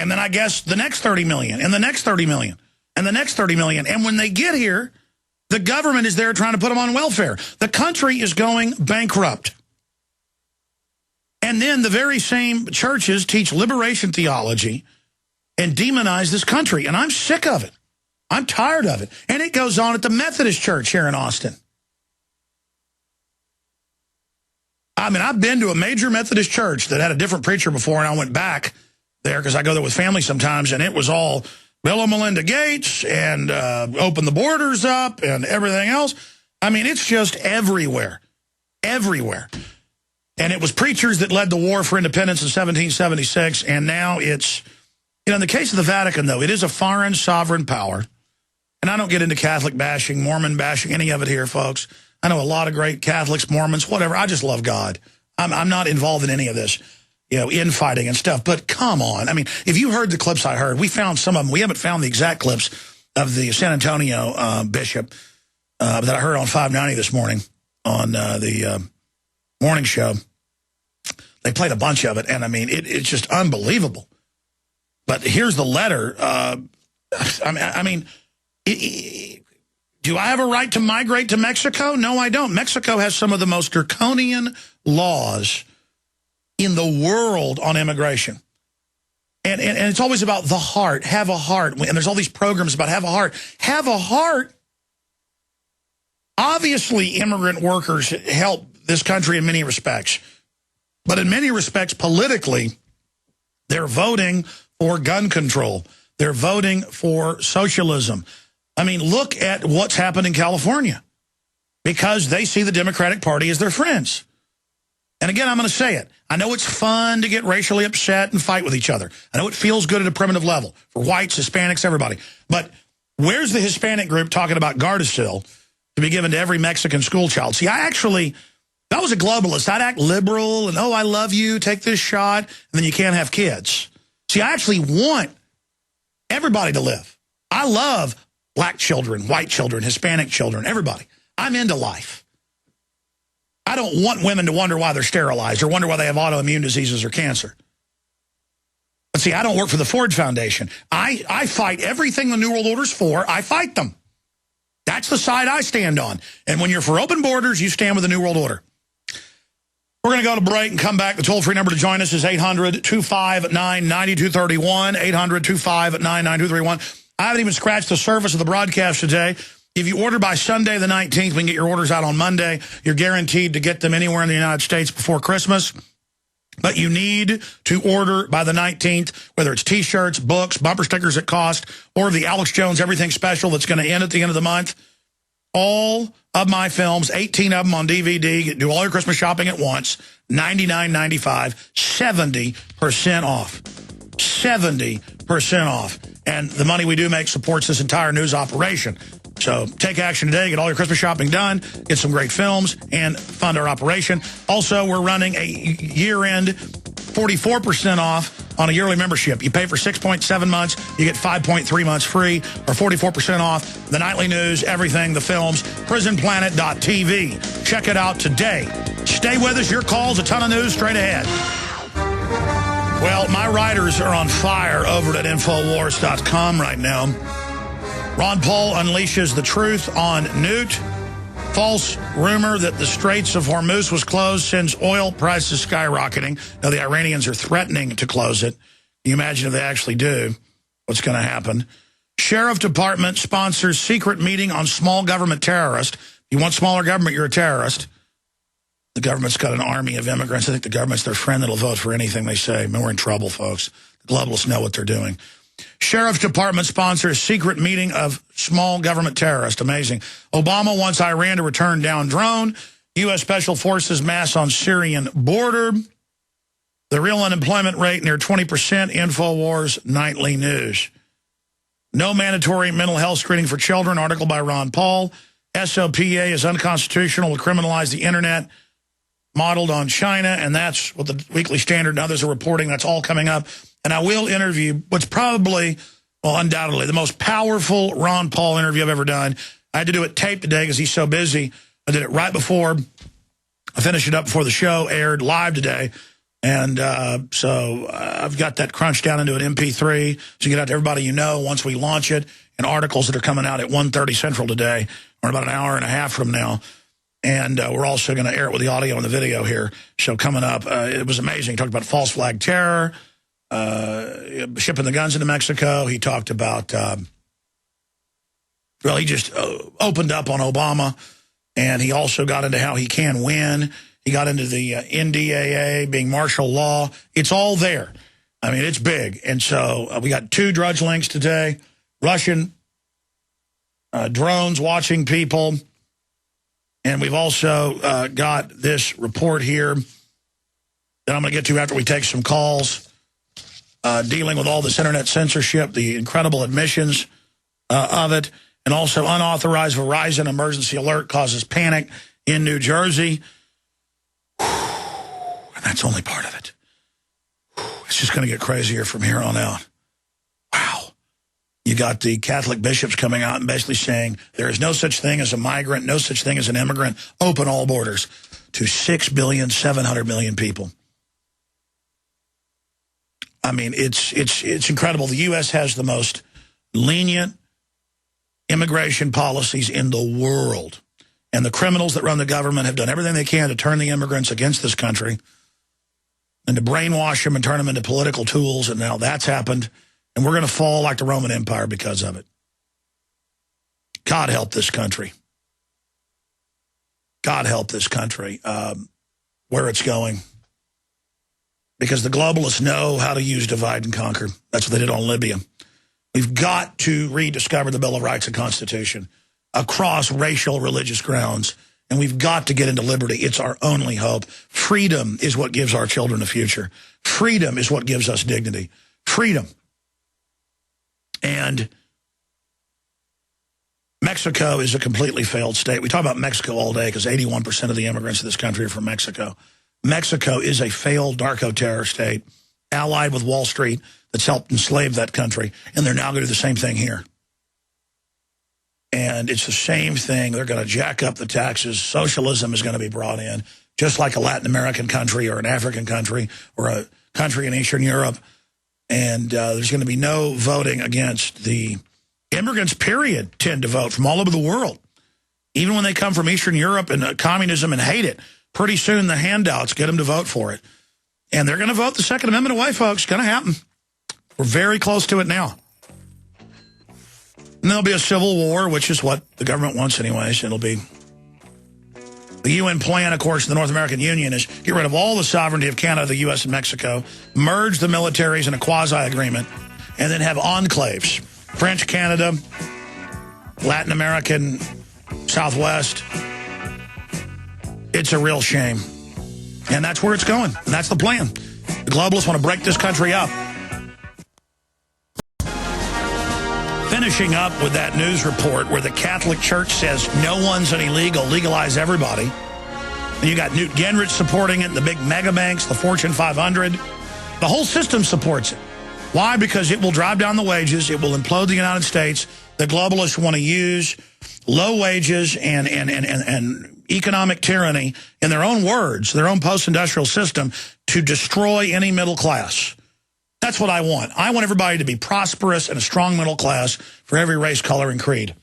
And then I guess the next 30 million, and the next 30 million, and the next 30 million. And when they get here, the government is there trying to put them on welfare. The country is going bankrupt. And then the very same churches teach liberation theology and demonize this country. And I'm sick of it. I'm tired of it. And it goes on at the Methodist Church here in Austin. I mean, I've been to a major Methodist church that had a different preacher before, and I went back there because I go there with family sometimes, and it was all Bill and Melinda Gates and open the borders up and everything else. I mean, it's just everywhere, everywhere. And it was preachers that led the war for independence in 1776, and now it's, you know, in the case of the Vatican, though, it is a foreign sovereign power. And I don't get into Catholic bashing, Mormon bashing, any of it here, folks. I know a lot of great Catholics, Mormons, whatever. I just love God. I'm not involved in any of this, you know, infighting and stuff. But come on. I mean, if you heard the clips I heard, we found some of them. We haven't found the exact clips of the San Antonio bishop that I heard on 590 this morning on the morning show. They played a bunch of it, and I mean, it's just unbelievable. But here's the letter. I mean, do I have a right to migrate to Mexico? No, I don't. Mexico has some of the most draconian laws in the world on immigration. And it's always about the heart, have a heart. And there's all these programs about have a heart. Have a heart. Obviously, immigrant workers help this country in many respects. But in many respects, politically, they're voting for gun control. They're voting for socialism. I mean, look at what's happened in California because they see the Democratic Party as their friends. And again, I'm going to say it. I know it's fun to get racially upset and fight with each other. I know it feels good at a primitive level for whites, Hispanics, everybody. But where's the Hispanic group talking about Gardasil to be given to every Mexican school child? See, if I was a globalist, I'd act liberal and, oh, I love you, take this shot, and then you can't have kids. See, I actually want everybody to live. I love black children, white children, Hispanic children, everybody. I'm into life. I don't want women to wonder why they're sterilized or wonder why they have autoimmune diseases or cancer. But see, I don't work for the Ford Foundation. I fight everything the New World Order's for. I fight them. That's the side I stand on. And when you're for open borders, you stand with the New World Order. We're going to go to break and come back. The toll-free number to join us is 800-259-9231, 800-259-9231. I haven't even scratched the surface of the broadcast today. If you order by Sunday the 19th, we can get your orders out on Monday. You're guaranteed to get them anywhere in the United States before Christmas. But you need to order by the 19th, whether it's T-shirts, books, bumper stickers at cost, or the Alex Jones Everything Special that's going to end at the end of the month. All of my films, 18 of them on DVD. Do all your Christmas shopping at once. $99.95, 70% off. 70% off. And the money we do make supports this entire news operation. So take action today. Get all your Christmas shopping done. Get some great films and fund our operation. Also, we're running a year-end 44% off on a yearly membership. You pay for 6.7 months. You get 5.3 months free or 44% off. The nightly news, everything, the films, prisonplanet.tv. Check it out today. Stay with us. Your calls, a ton of news straight ahead. Well, my writers are on fire over at Infowars.com right now. Ron Paul unleashes the truth on Newt. False rumor that the Straits of Hormuz was closed sends oil prices skyrocketing. Now, the Iranians are threatening to close it. Can you imagine if they actually do? What's going to happen? Sheriff Department sponsors secret meeting on small government terrorist. If you want smaller government, you're a terrorist. The government's got an army of immigrants. I think the government's their friend that'll vote for anything they say. I mean, we're in trouble, folks. The globalists know what they're doing. Sheriff's Department sponsors secret meeting of small government terrorists. Amazing. Obama wants Iran to return down drone. U.S. Special Forces mass on Syrian border. The real unemployment rate near 20%. Infowars nightly news. No mandatory mental health screening for children. Article by Ron Paul. SOPA is unconstitutional to criminalize the internet. Modeled on China, and that's what the Weekly Standard and others are reporting. That's all coming up. And I will interview what's probably, well, undoubtedly, the most powerful Ron Paul interview I've ever done. I had to do it taped today because he's so busy. I did it right before. I finished it up before the show aired live today And so I've got that crunched down into an MP3 to get out to everybody you know once we launch it, and articles that are coming out at 1:30 Central today, or about an hour and a half from now. And we're also going to air it with the audio and the video here. So coming up, it was amazing. He talked about false flag terror, shipping the guns into Mexico. He talked about, well, he just opened up on Obama, and he also got into how he can win. He got into the NDAA being martial law. It's all there. I mean, it's big. And so we got 2 Drudge links today. Russian drones watching people. And we've also got this report here that I'm going to get to after we take some calls, dealing with all this internet censorship, the incredible admissions of it, and also unauthorized Verizon emergency alert causes panic in New Jersey. And that's only part of it. It's just going to get crazier from here on out. Wow. You got the Catholic bishops coming out and basically saying there is no such thing as a migrant, no such thing as an immigrant. Open all borders to 6,700,000,000 people. I mean, it's incredible. The U.S. has the most lenient immigration policies in the world. And the criminals that run the government have done everything they can to turn the immigrants against this country and to brainwash them and turn them into political tools. And now that's happened. And we're going to fall like the Roman Empire because of it. God help this country. God help this country where it's going. Because the globalists know how to use divide and conquer. That's what they did on Libya. We've got to rediscover the Bill of Rights and Constitution across racial, religious grounds. And we've got to get into liberty. It's our only hope. Freedom is what gives our children a future. Freedom is what gives us dignity. Freedom. And Mexico is a completely failed state. We talk about Mexico all day because 81% of the immigrants in this country are from Mexico. Mexico is a failed narco-terror state, allied with Wall Street, that's helped enslave that country. And they're now going to do the same thing here. And it's the same thing. They're going to jack up the taxes. Socialism is going to be brought in, just like a Latin American country or an African country or a country in Eastern Europe. And there's going to be no voting against the immigrants, period, tend to vote from all over the world. Even when they come from Eastern Europe and communism and hate it, pretty soon the handouts get them to vote for it. And they're going to vote the Second Amendment away, folks. It's going to happen. We're very close to it now. And there'll be a civil war, which is what the government wants anyways. It'll be the UN plan, of course, the North American Union is get rid of all the sovereignty of Canada, the U.S., and Mexico, merge the militaries in a quasi-agreement, and then have enclaves. French Canada, Latin American, Southwest. It's a real shame. And that's where it's going. And that's the plan. The globalists want to break this country up. Finishing up with that news report where the Catholic Church says no one's an illegal, legalize everybody. And you got Newt Gingrich supporting it, the big mega banks, the Fortune 500. The whole system supports it. Why? Because it will drive down the wages. It will implode the United States. The globalists want to use low wages and economic tyranny, in their own words, their own post-industrial system, to destroy any middle class. That's what I want. I want everybody to be prosperous and a strong middle class for every race, color, and creed.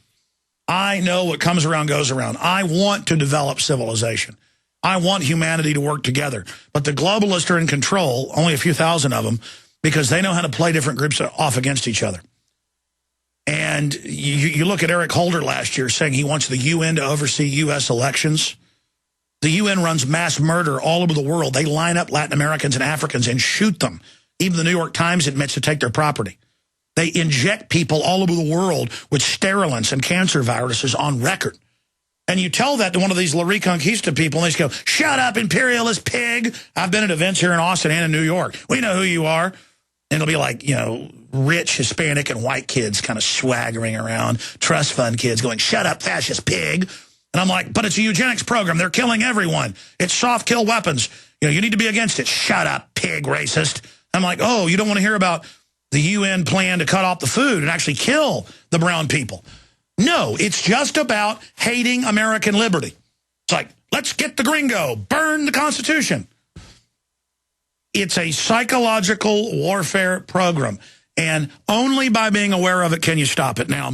I know what comes around goes around. I want to develop civilization. I want humanity to work together. But the globalists are in control, only a few thousand of them, because they know how to play different groups off against each other. And you look at Eric Holder last year saying he wants the UN to oversee U.S. elections. The UN runs mass murder all over the world. They line up Latin Americans and Africans and shoot them. Even the New York Times admits to take their property. They inject people all over the world with sterilants and cancer viruses on record. And you tell that to one of these La Reconquista people, and they just go, shut up, imperialist pig. I've been at events here in Austin and in New York. We know who you are. And it'll be like, you know, rich Hispanic and white kids kind of swaggering around, trust fund kids going, shut up, fascist pig. And I'm like, but it's a eugenics program. They're killing everyone. It's soft kill weapons. You know, you need to be against it. Shut up, pig racist. I'm like, oh, you don't want to hear about the UN plan to cut off the food and actually kill the brown people. No, it's just about hating American liberty. It's like, let's get the gringo, burn the Constitution. It's a psychological warfare program. And only by being aware of it can you stop it. Now,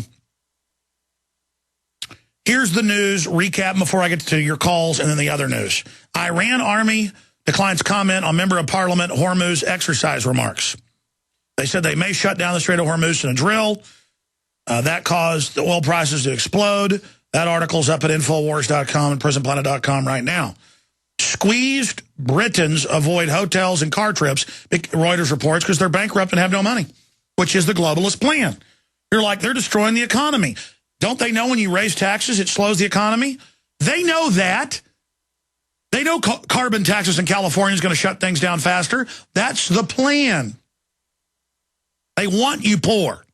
here's the news recap before I get to your calls and then the other news. Iran Army declines comment on Member of Parliament Hormuz exercise remarks. They said they may shut down the Strait of Hormuz in a drill. That caused the oil prices to explode. That article's up at Infowars.com and Prisonplanet.com right now. Squeezed Britons avoid hotels and car trips, Reuters reports, because they're bankrupt and have no money, which is the globalist plan. You're like, they're destroying the economy. Don't they know when you raise taxes, it slows the economy? They know that. They know carbon taxes in California is going to shut things down faster. That's the plan. They want you poor,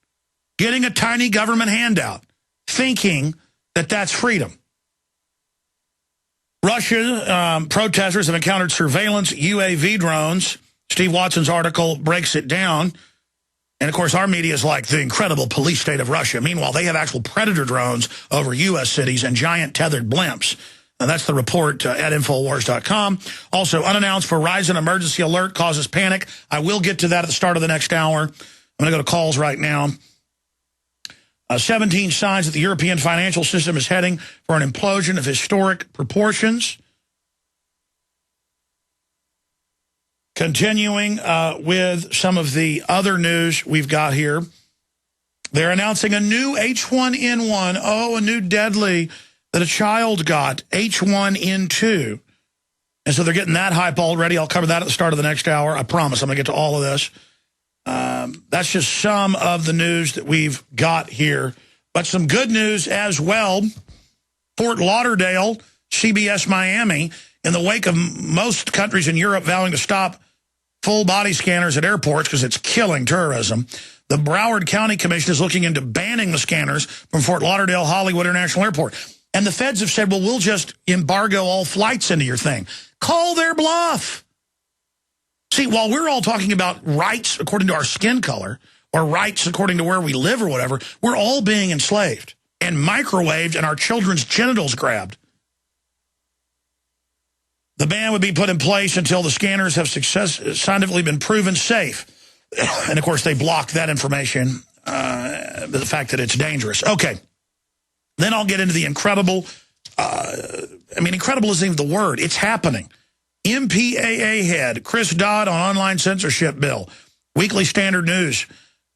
getting a tiny government handout, thinking that that's freedom. Russian protesters have encountered surveillance UAV drones. Steve Watson's article breaks it down. And, of course, our media is like the incredible police state of Russia. Meanwhile, they have actual Predator drones over U.S. cities and giant tethered blimps. And that's the report at Infowars.com. Also, unannounced Verizon emergency alert causes panic. I will get to that at the start of the next hour. I'm going to go to calls right now. 17 signs that the European financial system is heading for an implosion of historic proportions. Continuing with some of the other news we've got here. They're announcing a new H1N1. Oh, a new deadly that a child got, H1N2. And so they're getting that hype already. I'll cover that at the start of the next hour. I promise I'm going to get to all of this. That's just some of the news that we've got here. But some good news as well. Fort Lauderdale, CBS Miami, in the wake of most countries in Europe vowing to stop full body scanners at airports because it's killing tourism, the Broward County Commission is looking into banning the scanners from Fort Lauderdale Hollywood International Airport. And the feds have said, well, we'll just embargo all flights into your thing. Call their bluff. See, while we're all talking about rights according to our skin color or rights according to where we live or whatever, we're all being enslaved and microwaved and our children's genitals grabbed. The ban would be put in place until the scanners have scientifically been proven safe. And, of course, they block that information, the fact that it's dangerous. Okay. Then I'll get into the incredible, incredible isn't even the word. It's happening. MPAA head Chris Dodd on online censorship bill. Weekly Standard News.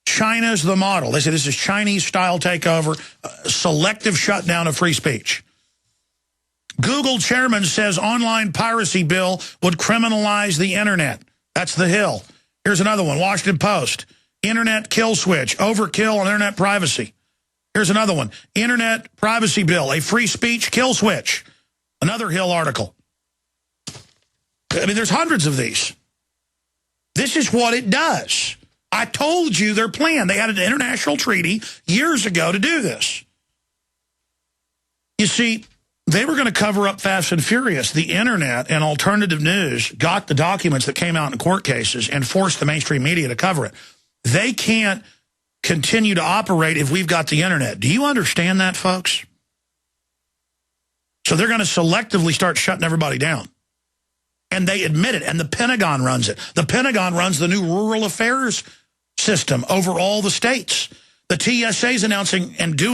China's the model. They say this is Chinese-style takeover, selective shutdown of free speech. Google chairman says online piracy bill would criminalize the internet. That's the Hill. Here's another one, Washington Post. Internet kill switch, overkill on internet privacy. Here's another one, internet privacy bill, a free speech kill switch. Another Hill article. I mean, there's hundreds of these. This is what it does. I told you their plan. They had an international treaty years ago to do this. You see, they were going to cover up Fast and Furious. The internet and alternative news got the documents that came out in court cases and forced the mainstream media to cover it. They can't continue to operate if we've got the internet. Do you understand that, folks? So they're going to selectively start shutting everybody down. And they admit it, and the Pentagon runs it. The Pentagon runs the new rural affairs system over all the states. The TSA is announcing and doing